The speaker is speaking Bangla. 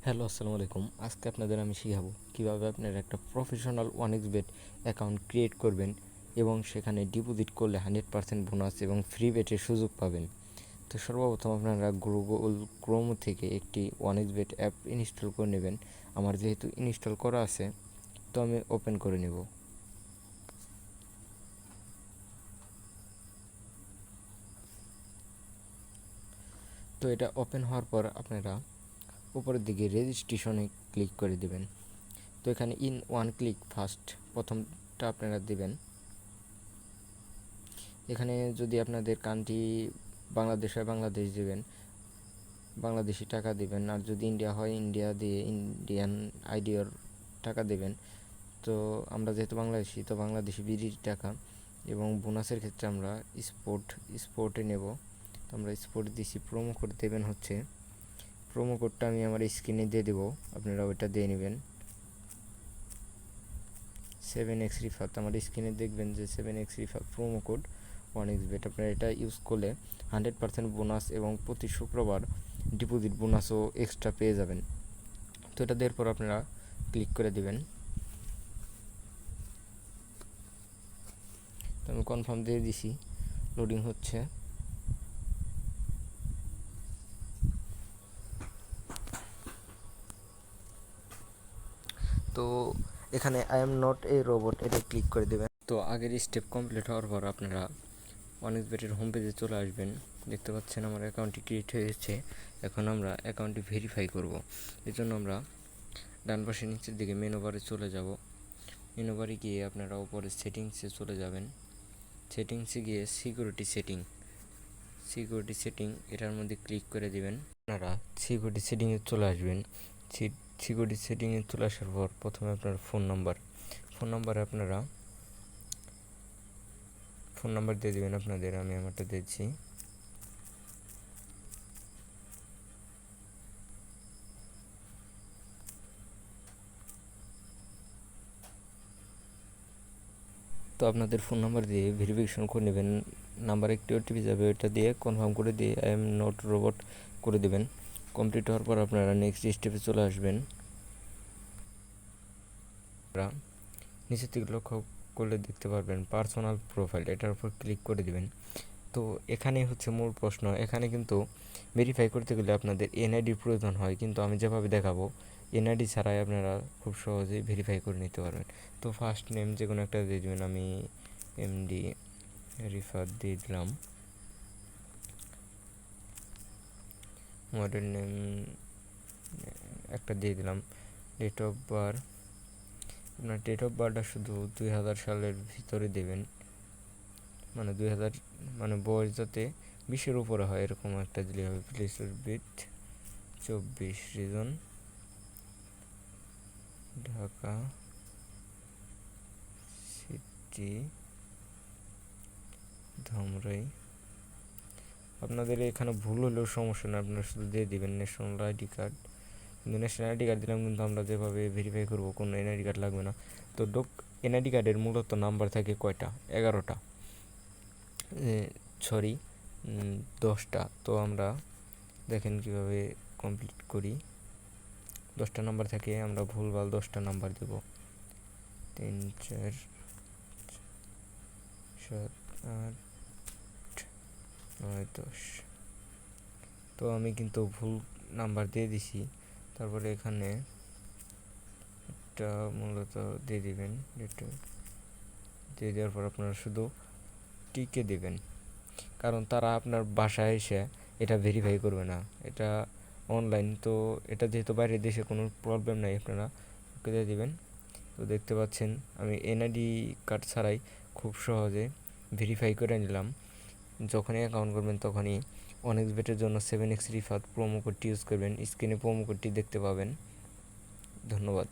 হ্যালো, আসসালামু আলাইকুম। আজকে আপনাদের আমি শিখাবো কীভাবে আপনারা একটা প্রফেশনাল ওয়ানএক্সবেট অ্যাকাউন্ট ক্রিয়েট করবেন এবং সেখানে ডিপোজিট করলে 100% বোনাস এবং ফ্রি বেটের সুযোগ পাবেন। তো সর্বপ্রথম আপনারা গুগল ক্রোম থেকে একটি ওয়ানএক্সবেট অ্যাপ ইনস্টল করে নেবেন। আমার যেহেতু ইনস্টল করা আছে, তো আমি ওপেন করে নেব। তো এটা ওপেন হওয়ার পর আপনারা উপরের দিকে রেজিস্ট্রেশনে ক্লিক করে দেবেন। তো এখানে ইন ওয়ান ক্লিক ফার্স্ট প্রথমটা আপনারা দেবেন। এখানে যদি আপনাদের কান্ট্রি বাংলাদেশ হয় বাংলাদেশ দেবেন, বাংলাদেশি টাকা দেবেন। আর যদি ইন্ডিয়া হয় ইন্ডিয়া দিয়ে ইন্ডিয়ান আইডির টাকা দেবেন। তো আমরা যেহেতু বাংলাদেশি, তো বাংলাদেশি বিডি টাকা। এবং বোনাসের ক্ষেত্রে আমরা স্পোর্টে নেব। তো আমরা স্পোর্ট দিছি। প্রোমো কোড দেবেন হচ্ছে, প্রোমো কোডটা আমি আমার স্ক্রিনে দিয়ে দেবো, আপনারা ওইটা দিয়ে নেবেন। 7x রিফাত আমার স্ক্রিনে দেখবেন যে 7x রিফাত প্রোমো কোড ওয়ানএক্সবেট। আপনারা এটা ইউজ করলে 100% বোনাস এবং প্রতি শুক্রবার ডিপোজিট বোনাসও এক্সট্রা পেয়ে যাবেন। তো এটা দেওয়ার পর আপনারা ক্লিক করে দিবেন। তো আমি কনফার্ম দিয়ে দিছি, লোডিং হচ্ছে। তো এখানে I am not a robot এটা ক্লিক করে দেবেন। তো আগের স্টেপ কমপ্লিট হওয়ার পর আপনারা ওয়ানএক্সবেটের হোম পেজে চলে আসবেন। দেখতে পাচ্ছেন আমার অ্যাকাউন্টটি ক্রিয়েট হয়েছে। এখন আমরা অ্যাকাউন্টটি ভেরিফাই করব। এর জন্য আমরা ডান পাশে নিচের দিকে মেনু বারে চলে যাব। মেনু বারে গিয়ে আপনারা উপরে সেটিংসে চলে যাবেন। সেটিংসে গিয়ে সিকিউরিটি সেটিং এটার মধ্যে ক্লিক করে দিবেন। আপনারা সিকিউরিটি সেটিংয়ে চলে আসবেন। সিকিউরিটি সেটিংয়ে চলে আসার পর প্রথমে আপনার ফোন নাম্বারে আপনারা ফোন নাম্বার দিয়ে দেবেন আপনাদের। আমি আমারটা দিচ্ছি। তো আপনাদের ফোন নাম্বার দিয়ে ভেরিফিকেশন করে নেবেন। নাম্বার একটি ওটিপি যাবে, ওইটা দিয়ে কনফার্ম করে দিয়ে আই এম নট রোবট করে দেবেন। কমপ্লিট হওয়ার পর আপনারা নেক্সট স্টেপে চলে আসবেন। নিচের দিকে লক্ষ্য করলে দেখতে পারবেন পার্সোনাল প্রোফাইল, এটার উপর ক্লিক করে দিবেন। তো এখানেই হচ্ছে মূল প্রশ্ন। এখানে কিন্তু ভেরিফাই করতে গেলে আপনাদের এনআইডির প্রয়োজন হয়, কিন্তু আমি যেভাবে দেখাবো এনআইডি ছাড়াই আপনারা খুব সহজেই ভেরিফাই করে নিতে পারবেন। তো ফার্স্ট নেম যে কোনো একটা দিয়ে দেবেন। আমি এমডি রিফাত দিয়ে দিলাম। মডেল নেম একটা দিয়ে দিলাম। ডেট অফ বার্থ, আপনার ডেট অফ বার্থটা শুধু 2000 সালের ভিতরে দেবেন। মানে 2000 মানে বয়স যাতে 20-এর উপরে হয় এরকম একটা দিলে হবে। Place of birth 24, reason Dhaka city, Dhamrai. আপনাদের এখানে ভুল হলেও সমস্যা নেই, আপনারা শুধু দিয়ে দেবেন ন্যাশনাল আইডি কার্ড। কিন্তু ন্যাশনাল আইডি কার্ড দিলাম, কিন্তু আমরা যেভাবে ভেরিফাই করবো কোনো এনআইডি কার্ড লাগবে না। তো এনআইডি কার্ডের মূলত নাম্বার থাকে কয়টা? 11টা, সরি 10টা। তো আমরা দেখেন কিভাবে কমপ্লিট করি। 10টা নাম্বার থাকে, আমরা ভুলভাল 10টা নাম্বার দেব। 3, 4, 7, 8, 9, 10। তো আমি কিন্তু ভুল নাম্বার দিয়ে দিছি। তারপরে এখানে একটা মূলত দিয়ে দিবেন। দিয়ে দেওয়ার পর আপনারা শুধু টিকে দেবেন, কারণ তারা আপনার বাসায় এসে এটা ভেরিফাই করবে না। এটা অনলাইন, তো এটা যেহেতু বাইরের দেশে কোনো প্রবলেম নাই, আপনারা ওকে দিয়ে দেবেন। তো দেখতে পাচ্ছেন আমি এনআইডি কার্ড ছাড়াই খুব সহজে ভেরিফাই করে নিলাম। যখনই অ্যাকাউন্ট করবেন তখনই ওয়ানএক্সবেটের জন্য 7x রিফাত প্রোমো কোডটি ইউজ করবেন। স্ক্রিনে প্রোমো কোডটি দেখতে পাবেন। ধন্যবাদ।